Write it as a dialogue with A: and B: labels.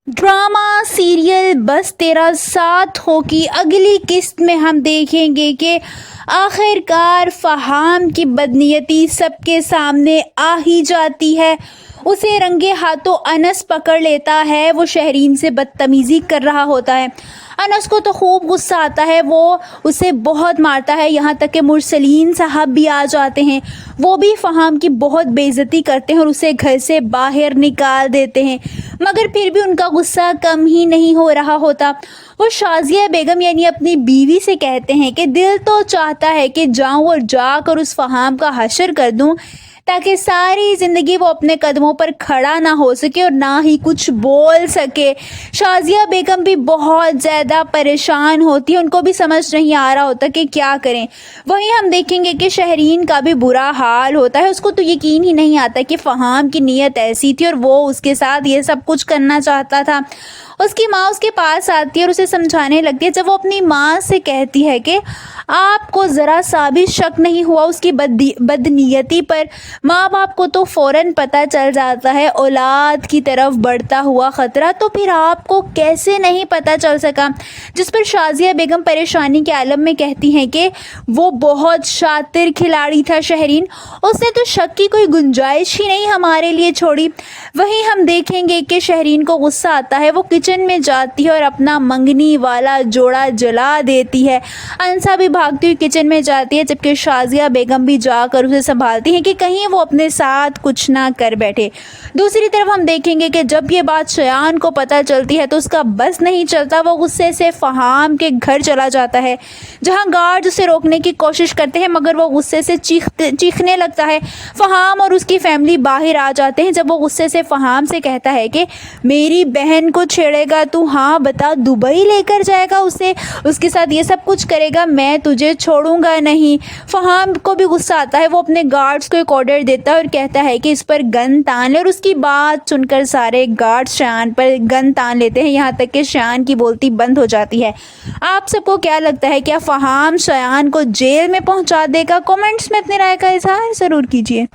A: Drama serial बस तेरा साथ हो की अगली किस्त में हम देखेंगे कि आखिरकार फहाम की बदनीयती सबके सामने आ ही जाती है। उसे रंगे हाथों अनस पकड़ लेता है। वो शहरीन से बदतमीज़ी कर रहा होता है। अनस को तो खूब गुस्सा आता है, वो उसे बहुत मारता है, यहाँ तक कि मुरसलीन साहब भी आ जाते हैं। वो भी फहाम की बहुत बेइज्जती करते हैं और उसे घर से बाहर निकाल देते हैं, मगर फिर भी उनका गुस्सा कम ही नहीं हो रहा होता। वो शाजिया बेगम यानी अपनी बीवी से कहते हैं कि दिल तो चाहता है कि जाऊं और जाकर उस फहाम का हशर कर दूं, ताकि सारी ज़िंदगी वो अपने कदमों पर खड़ा ना हो सके और ना ही कुछ बोल सके। शाजिया बेगम भी बहुत ज़्यादा परेशान होती है, उनको भी समझ नहीं आ रहा होता कि क्या करें। वहीं हम देखेंगे कि शहरीन का भी बुरा हाल होता है। उसको तो यकीन ही नहीं आता कि फहाम की नीयत ऐसी थी और वो उसके साथ ये सब कुछ करना चाहता था। उसकी माँ उसके पास आती है और उसे समझाने लगती है। जब वो अपनी माँ से कहती है कि आपको ज़रा सा भी शक नहीं हुआ उसकी बदनीयती पर, माँ बाप को तो फ़ौरन पता चल जाता है औलाद की तरफ बढ़ता हुआ ख़तरा, तो फिर आपको कैसे नहीं पता चल सका। जिस पर शाजिया बेगम परेशानी के आलम में कहती हैं कि वो बहुत शातिर खिलाड़ी था शहरीन, उसने तो शक की कोई गुंजाइश ही नहीं हमारे लिए छोड़ी। वहीं हम देखेंगे कि शहरीन को गुस्सा आता है। वो किचन में जाती है और अपना मंगनी वाला जोड़ा जला देती है। अंसा भी भागती हुई किचन में जाती है, जबकि शाजिया बेगम भी जाकर उसे संभालती हैं कि कहीं वो अपने साथ कुछ ना कर बैठे। दूसरी तरफ हम देखेंगे कि जब ये बात शयान को पता चलती है तो उसका बस नहीं चलता। वो गुस्से से फहाम के घर चला जाता है, जहां गार्ड उसे रोकने की कोशिश करते हैं, मगर वो गुस्से से चीखने लगता है। फहाम और उसकी फैमिली बाहर आ जाते हैं। जब वो गुस्से से फहाम से कहता है कि मेरी बहन को छेड़ेगा तू, हाँ बता, दुबई लेकर जाएगा उसे, उसके साथ ये सब कुछ करेगा, मैं तुझे छोड़ूंगा नहीं। फहाम को भी गुस्सा आता है। वो अपने गार्ड्स को एक ऑर्डर देता है और कहता है कि इस पर गन तान ले, और उसकी बात सुनकर सारे गार्ड्स शयान पर गन तान लेते हैं, यहाँ तक कि शयान की बोलती बंद हो जाती है। आप सबको क्या लगता है, क्या फहाम शयान को जेल में पहुंचा देगा? कमेंट्स में अपनी राय का इजहार ज़रूर कीजिए।